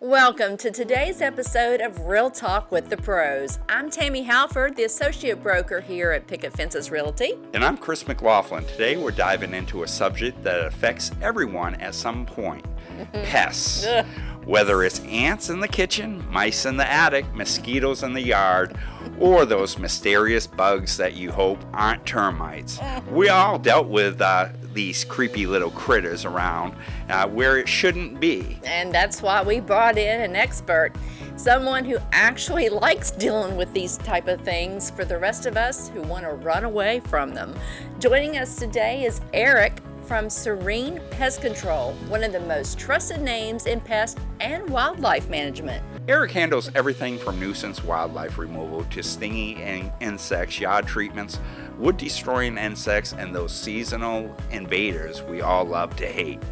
Welcome to today's episode of Real Talk with the Pros. I'm Tammy Halford, the Associate Broker here at Picket Fences Realty. And I'm Chris McLaughlin. Today we're diving into a subject that affects everyone at some point. Pests. Whether it's ants in the kitchen, mice in the attic, mosquitoes in the yard, or those mysterious bugs that you hope aren't termites. We all dealt with these creepy little critters around where it shouldn't be. And that's why we brought in an expert, someone who actually likes dealing with these type of things for the rest of us who want to run away from them. Joining us today is Eric from Serene Pest Control, one of the most trusted names in pest and wildlife management. Eric handles everything from nuisance wildlife removal to stinging insects, yard treatments, wood destroying insects, and those seasonal invaders we all love to hate.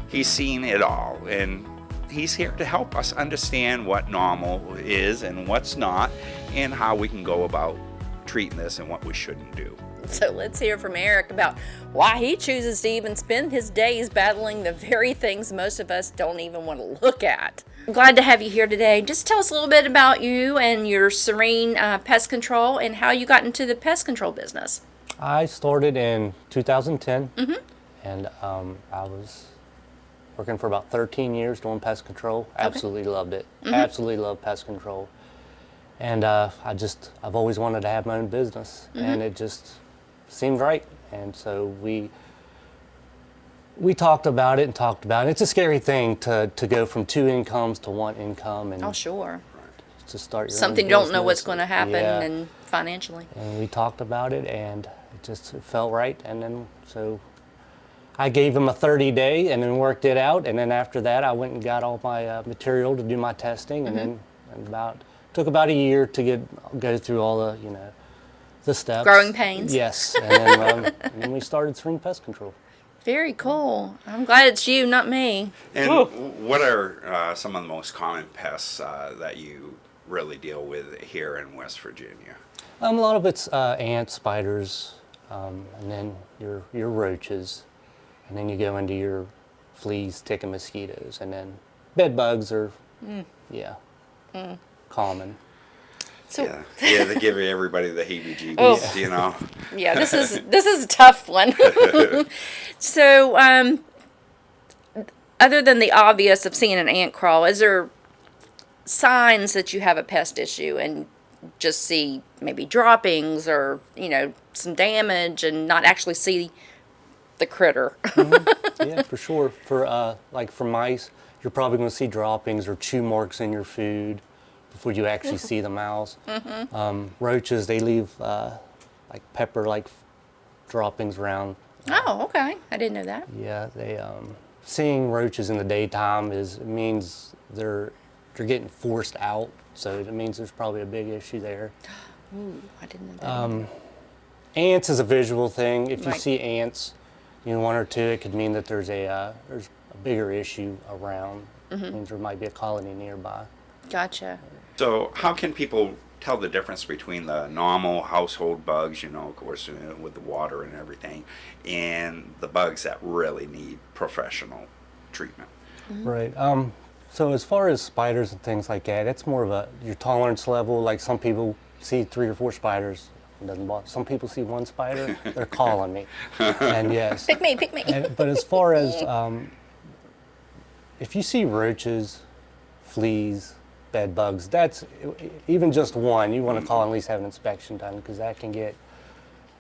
He's seen it all, and he's here to help us understand what normal is and what's not, and how we can go about treating this and what we shouldn't do. So let's hear from Eric about why he chooses to even spend his days battling the very things most of us don't even want to look at. I'm glad to have you here today. Just tell us a little bit about you and your Serene Pest Control and how you got into the pest control business. I started in 2010, and I was working for about 13 years doing pest control. Absolutely loved it. Absolutely loved pest control. And I've always wanted to have my own business, and it just seemed right. And so we talked about it and talked about it. It's a scary thing to go from two incomes to one income, and Oh, sure. to start your Something own you don't know business. what's going to happen Yeah. and financially. And we talked about it, and it felt right. And then so I gave him a 30-day and then worked it out. And then after that, I went and got all my material to do my testing, and then took about a year to go through all the steps. Growing pains. Yes, and then we started Serene Pest Control. Very cool. I'm glad it's you, not me. And what are some of the most common pests that you really deal with here in West Virginia? A lot of it's ants, spiders, and then your roaches, and then you go into your fleas, tick, and mosquitoes, and then bed bugs are common. So Yeah, they give everybody the heebie-jeebies, you know. yeah, this is a tough one. So, other than the obvious of seeing an ant crawl, is there signs that you have a pest issue and just see maybe droppings or some damage and not actually see the critter? Yeah, for sure. For mice, you're probably going to see droppings or chew marks in your food before you actually see the mouse. Roaches, they leave like pepper-like droppings around. Oh, okay. I didn't know that. Yeah, seeing roaches in the daytime means they're getting forced out, so it means there's probably a big issue there. Ooh, I didn't know that. Ants is a visual thing. If you Right. see ants, one or two, it could mean that there's a bigger issue around. It means there might be a colony nearby. Gotcha. So how can people tell the difference between the normal household bugs, of course, with the water and everything, and the bugs that really need professional treatment? Right. So as far as spiders and things like that, it's more of your tolerance level. Like some people see 3 or 4 spiders. It doesn't bother. Some people see 1 spider, they're calling me. And yes. Pick me. But as far as if you see roaches, fleas, bed bugs, that's even just one, you want to call and at least have an inspection done, because that can get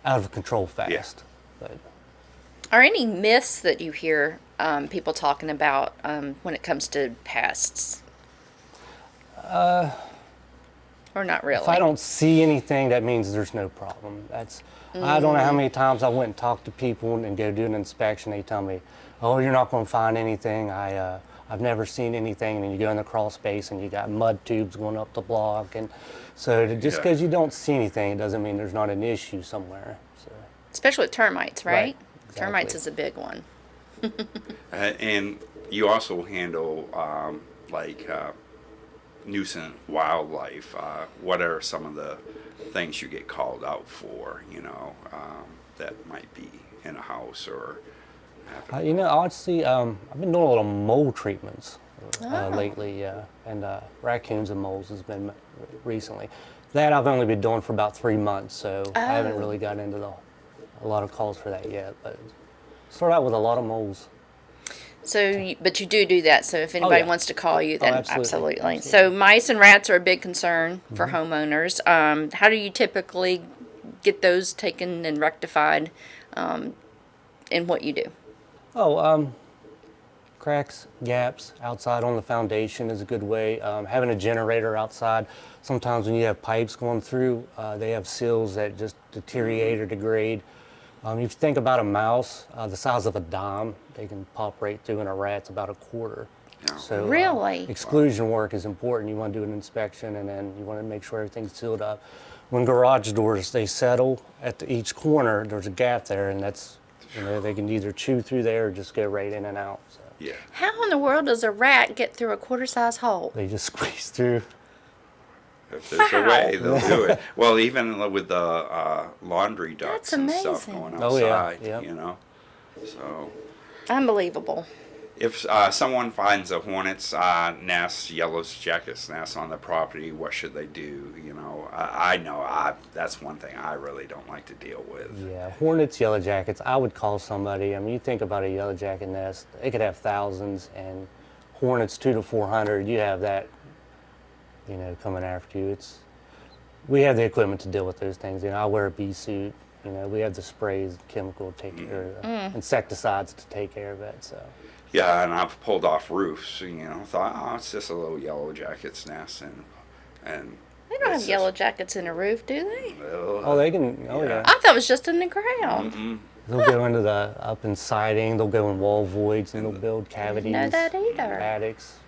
out of control fast. But Are any myths that you hear people talking about when it comes to pests? Or not really? if I don't see anything, that means there's no problem. I don't know how many times I went and talked to people and go do an inspection. They tell me, "Oh, you're not going to find anything. I've never seen anything." And then you go in the crawl space and you got mud tubes going up the block, and so just because you don't see anything, it doesn't mean there's not an issue somewhere. So. Especially with termites, right? Right, exactly. Termites is a big one. And you also handle nuisance wildlife. What are some of the things you get called out for, that might be in a house or happen? Honestly, I've been doing a little mold treatments lately, yeah. And raccoons and moles has been recently. That I've only been doing for about 3 months, so I haven't really gotten into a lot of calls for that yet. But start out with a lot of moles. So, but you do that. So if anybody yeah. wants to call you, then Absolutely. absolutely. So mice and rats are a big concern for homeowners. How do you typically get those taken and rectified in what you do? Cracks, gaps outside on the foundation is a good way. Having a generator outside, sometimes when you have pipes going through, they have seals that just deteriorate or degrade. If you think about a mouse, the size of a dime, they can pop right through, and a rat's about a quarter. Yeah. So Really? exclusion work is important. You want to do an inspection, and then you want to make sure everything's sealed up. When garage doors, they settle at each corner, there's a gap there, and that's, they can either chew through there or just go right in and out. So Yeah. How in the world does a rat get through a quarter-size hole? they just squeeze through. If there's a way, they'll do it. Well, even with the laundry ducts That's and stuff amazing. going Oh, yeah. outside, Yep. So Unbelievable. if someone finds a hornet's nest, yellow jacket's nest on the property, what should they do? I know that's one thing I really don't like to deal with. Yeah, hornets, yellow jackets, I would call somebody. I mean, you think about a yellow jacket nest, it could have thousands, and hornets 200 to 400, you have that, coming after you. We have the equipment to deal with those things. I wear a bee suit. We have the sprays, chemical to take care of insecticides to take care of it. So. Yeah, and I've pulled off roofs. Thought, it's just a little yellow jacket's nest, and They don't have yellow jackets in a roof, do they? Oh, they can. Oh, yeah. I thought it was just in the ground. Mm-mm. They'll go into up in siding. They'll go in wall voids, and they'll build cavities. Didn't know that either. Attics.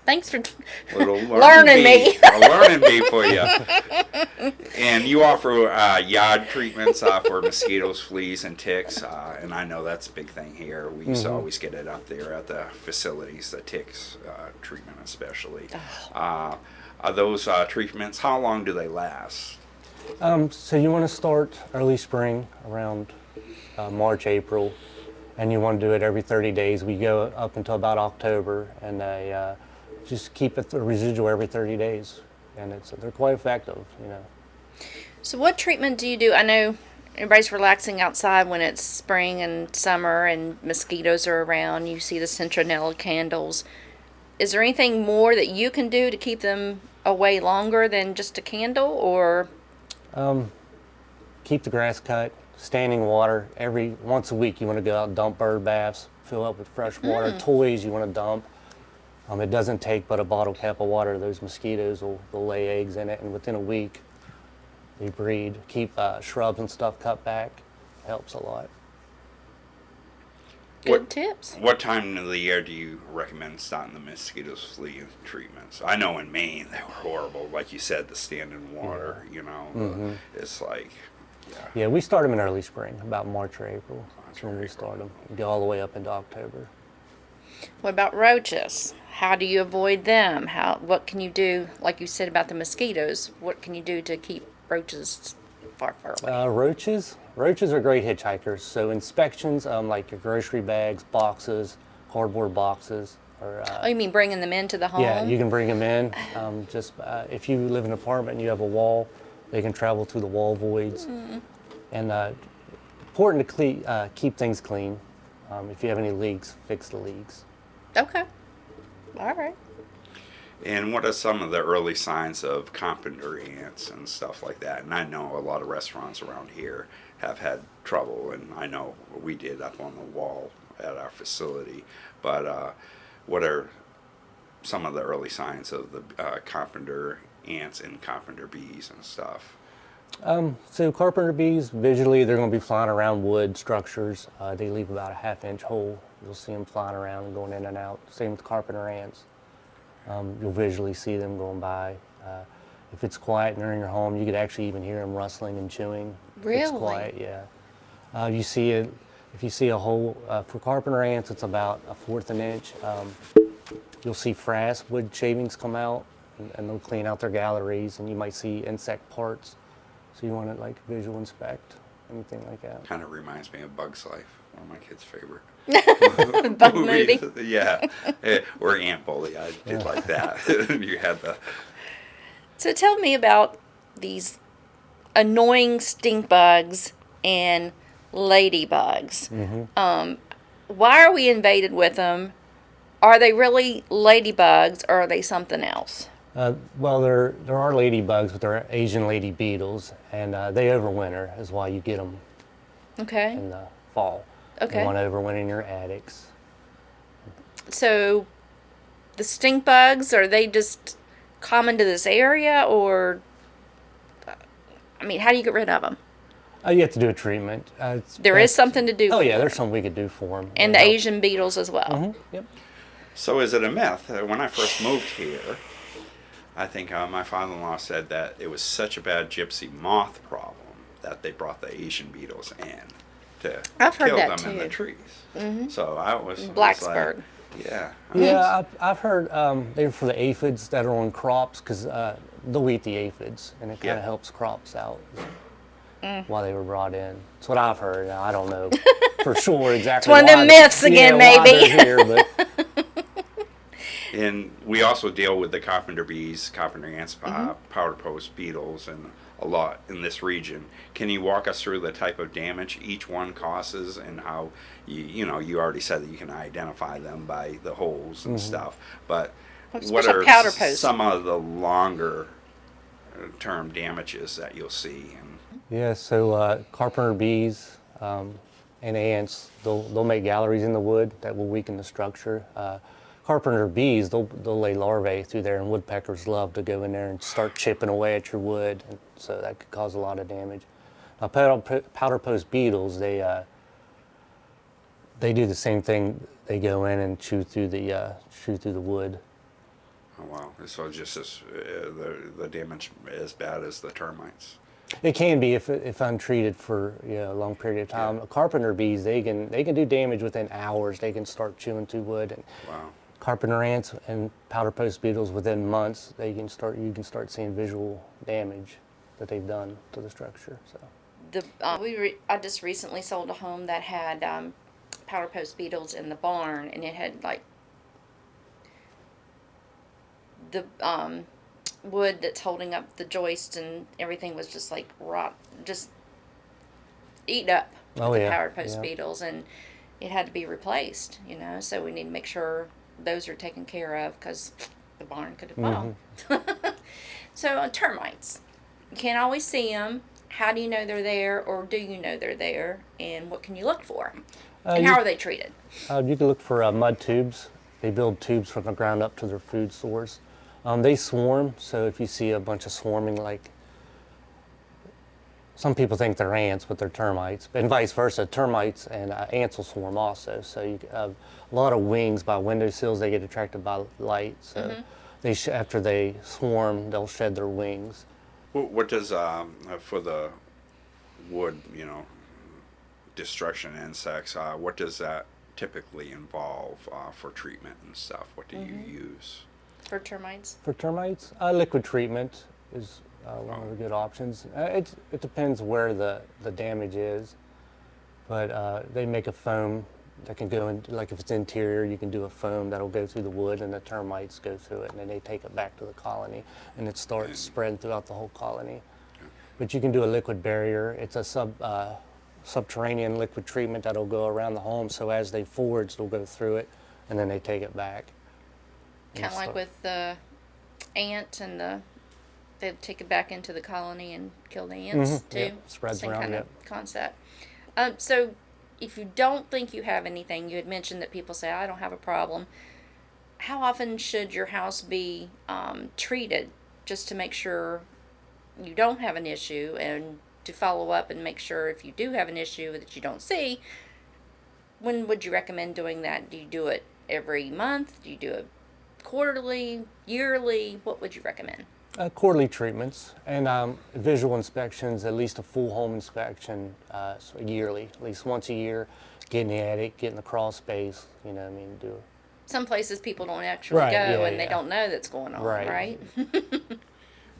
Thanks for Little learning me. A learning bee for you. And you offer yard treatments for mosquitoes, fleas, and ticks. And I know that's a big thing here. We used to always get it up there at the facilities, the ticks treatment especially. Are those treatments, how long do they last? So you want to start early spring, around March, April, and you want to do it every 30 days. We go up until about October, and they just keep it the residual every 30 days, and they're quite effective. So what treatment do you do? I know everybody's relaxing outside when it's spring and summer and mosquitoes are around. You see the citronella candles. Is there anything more that you can do to keep them away longer than just a candle, or? Keep the grass cut, standing water. Once a week you want to go out and dump bird baths, fill up with fresh water. Toys you want to dump. It doesn't take but a bottle cap of water. Those mosquitoes will lay eggs in it, and within a week they breed. Keep shrubs and stuff cut back. Helps a lot. Good tips. What time of the year do you recommend starting the mosquitoes flea treatments? I know in Maine they were horrible. Like you said, the standing water, it's like, Yeah, we start them in early spring, about March or April. That's when we start them. We go all the way up into October. What about roaches? How do you avoid them? What can you do, like you said about the mosquitoes, what can you do to keep roaches far away? Roaches are great hitchhikers. So inspections, like your grocery bags, boxes, cardboard boxes. Oh, you mean bringing them into the home? Yeah, you can bring them in. If you live in an apartment and you have a wall, they can travel through the wall voids. And important to keep things clean. If you have any leaks, fix the leaks. Okay. All right. And what are some of the early signs of carpenter ants and stuff like that? And I know a lot of restaurants around here have had trouble, and I know we did up on the wall at our facility. But what are some of the early signs of the carpenter ants and carpenter bees and stuff? So carpenter bees, visually, they're going to be flying around wood structures. They leave about a half-inch hole. You'll see them flying around and going in and out. Same with carpenter ants. You'll visually see them going by. If it's quiet and they're in your home, you could actually even hear them rustling and chewing. Really? If it's quiet, yeah. You see it. If you see a hole for carpenter ants, it's about 1/4 an inch. You'll see frass wood shavings come out, and they'll clean out their galleries, and you might see insect parts. So you want to visual inspect anything like that. Kind of reminds me of Bug's Life. one of my kids' favorite. Bug movie. Yeah. Or Ant Bully. I did like that. You had the... So tell me about these annoying stink bugs and ladybugs. Why are we invaded with them? Are they really ladybugs or are they something else? Well, there are ladybugs, but they're Asian lady beetles, and they overwinter is why you get them Okay. in the fall. Okay. You want to overwinter in your attics. So the stink bugs, are they just common to this area, or I mean, how do you get rid of them? You have to do a treatment. There is something to do Oh for yeah, them. there's something we could do for them. And the Asian beetles as well. Yep. So is it a myth? When I first moved here, I think my father-in-law said that it was such a bad gypsy moth problem that they brought the Asian beetles in to I've heard kill that them in the too. trees. So I was Blacksburg. like, yeah. Yeah, I've heard they're for the aphids that are on crops because they'll eat the aphids and it kind of Yeah. helps crops out. Why they were brought in. That's what I've heard. Now, I don't know for sure exactly. It's one of them why myths again, why maybe. they're here, but And we also deal with the carpenter bees, carpenter ants, powder post beetles, and a lot in this region. Can you walk us through the type of damage each one causes and how you already said that you can identify them by the holes and stuff, but what Especially are powder post. some of the longer term damages that you'll see? And yeah. So carpenter bees and ants, they'll make galleries in the wood that will weaken the structure. Carpenter bees, they'll lay larvae through there, and woodpeckers love to go in there and start chipping away at your wood, and so that could cause a lot of damage. Now, powder post beetles, they do the same thing. They go in and chew through the wood. oh wow, so just as the damage as bad as the termites. It can be if untreated for a long period of time. Yeah. Carpenter bees, they can do damage within hours. They can start chewing through wood. And Wow. carpenter ants and powder post beetles, within months, you can start seeing visual damage that they've done to the structure. So I just recently sold a home that had powder post beetles in the barn, and it had like the wood that's holding up the joist and everything was just like just eaten up with Oh, the yeah, powder post yeah. beetles, and it had to be replaced. So we need to make sure those are taken care of because the barn could have fallen. So termites, you can't always see them. How do you know they're there, or do you know they're there, and what can you look for? And how are they treated? you can look for mud tubes. They build tubes from the ground up to their food source. They swarm, so if you see a bunch of swarming, like some people think they're ants, but they're termites, and vice versa. Termites and ants will swarm also. So you have a lot of wings by windowsills. They get attracted by light. So after they swarm, they'll shed their wings. What does for the wood, destruction insects? What does that typically involve for treatment and stuff? What do you use? For termites? For termites, liquid treatment is one of the good options. It depends where the damage is, but they make a foam that can go in, like if it's interior, you can do a foam that'll go through the wood and the termites go through it, and then they take it back to the colony, and it starts spreading throughout the whole colony. But you can do a liquid barrier. It's a subterranean liquid treatment that'll go around the home, so as they forage, they'll go through it, and then they take it back. Kind of like with the ant and they take it back into the colony and kill the ants too. Yep, spreads Same around, kind yep. of concept. So if you don't think you have anything, you had mentioned that people say, I don't have a problem. How often should your house be treated just to make sure you don't have an issue, and to follow up and make sure if you do have an issue that you don't see? When would you recommend doing that? Do you do it every month? Do you do it quarterly, yearly? What would you recommend? Quarterly treatments and visual inspections, at least a full home inspection so yearly, at least once a year. Get in the attic, get in the crawl space, do Some places people don't actually Right, go yeah, and they yeah. don't know that's going on, right?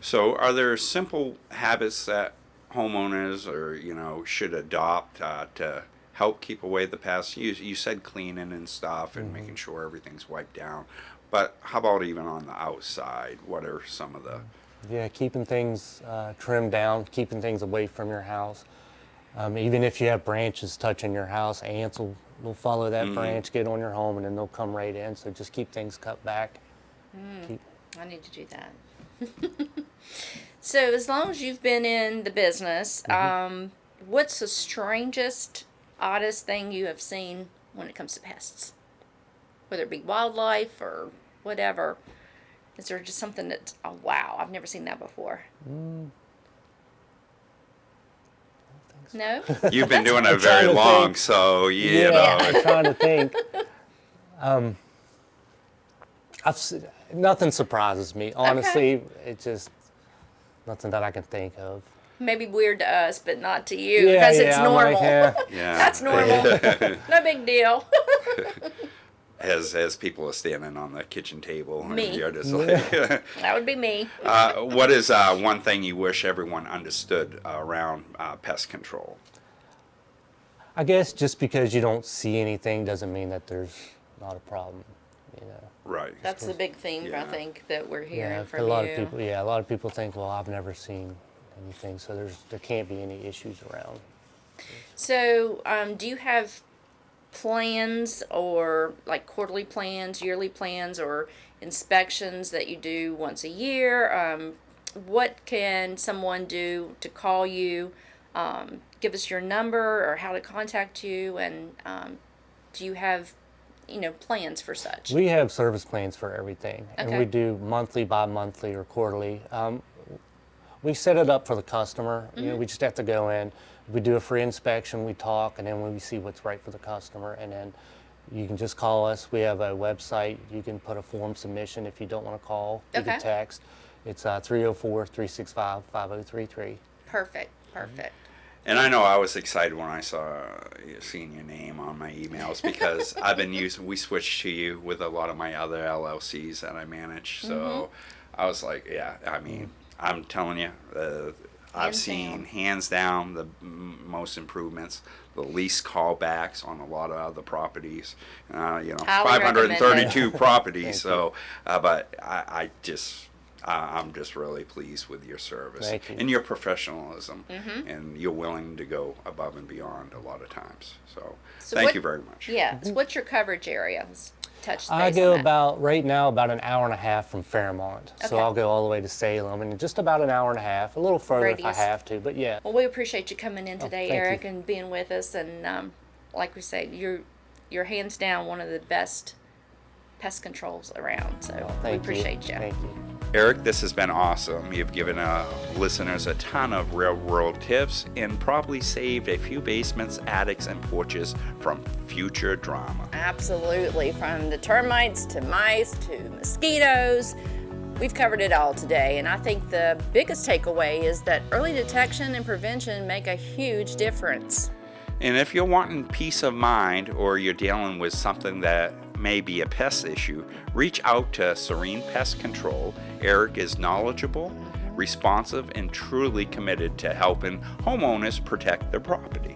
So are there simple habits that homeowners should adopt to help keep away the pests? You said cleaning and stuff and making sure everything's wiped down. But how about even on the outside? What are some of the... Yeah, keeping things trimmed down, keeping things away from your house. Even if you have branches touching your house, ants will follow that branch, get on your home, and then they'll come right in. So just keep things cut back. I need to do that. So as long as you've been in the business, what's the strangest, oddest thing you have seen when it comes to pests? Whether it be wildlife or whatever. Is there just something that's, oh wow, I've never seen that before? No? You've been doing it very long, so you know. I'm trying to think. Nothing surprises me. Honestly, it's just nothing that I can think of. Maybe weird to us, but not to you, because it's normal. Like, That's normal. No big deal. As people are standing on the kitchen table. Me. And you're just like, That would be me. what is one thing you wish everyone understood around pest control? I guess just because you don't see anything doesn't mean that there's not a problem, you know. Right. That's the big theme, I Yeah. think, that we're hearing Yeah, from a lot you. of people. Yeah, a lot of people think, well, I've never seen anything, so there can't be any issues around. So, do you have plans or like quarterly plans, yearly plans, or inspections that you do once a year? What can someone do to call you? Give us your number or how to contact you, and do you have, plans for such? We have service plans for everything, and Okay. we do monthly, bi-monthly, or quarterly. We set it up for the customer. You know, we just have to go in. We do a free inspection. We talk, and then we see what's right for the customer. And then you can just call us. We have a website. You can put a form submission if you don't want to call. You Okay. can text. It's 304-365-5033. Perfect. And I know I was excited when I seen your name on my emails because we switched to you with a lot of my other LLCs that I manage. So I was like, yeah, I mean, I'm telling you, I've seen hands down the most improvements, the least callbacks on a lot of other properties. Highly 532 properties. So, but I'm just really pleased with your service Thank you. and your professionalism, and you're willing to go above and beyond a lot of times. So thank you very much. Yeah. So what's your coverage area? Let's touch base I go on that. right now about an hour and a half from Fairmont. So Okay. I'll go all the way to Salem, and just about an hour and a half, a little further Radius. if I have to, but yeah. Well, we appreciate you coming in today, thank Eric, you. and being with us. And like we said, you're hands down one of the best pest controls around. So we Thank appreciate you. Thank you. Eric, this has been awesome. You've given listeners a ton of real world tips and probably saved a few basements, attics, and porches from future drama. Absolutely. From the termites to mice to mosquitoes, we've covered it all today. And I think the biggest takeaway is that early detection and prevention make a huge difference. And if you're wanting peace of mind or you're dealing with something that may be a pest issue, reach out to Serene Pest Control. Eric is knowledgeable, responsive, and truly committed to helping homeowners protect their property.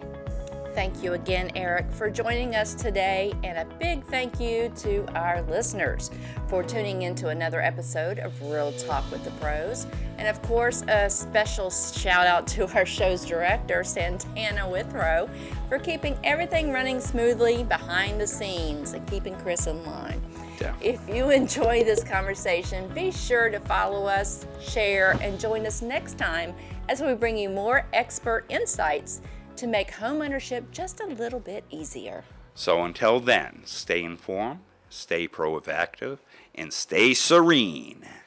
Thank you again, Eric, for joining us today, and a big thank you to our listeners for tuning into another episode of Real Talk with the Pros. And of course, a special shout out to our show's director, Santana Withrow, for keeping everything running smoothly behind the scenes and keeping Chris in line. Definitely. If you enjoy this conversation, be sure to follow us, share, and join us next time as we bring you more expert insights to make homeownership just a little bit easier. So until then, stay informed, stay proactive, and stay serene.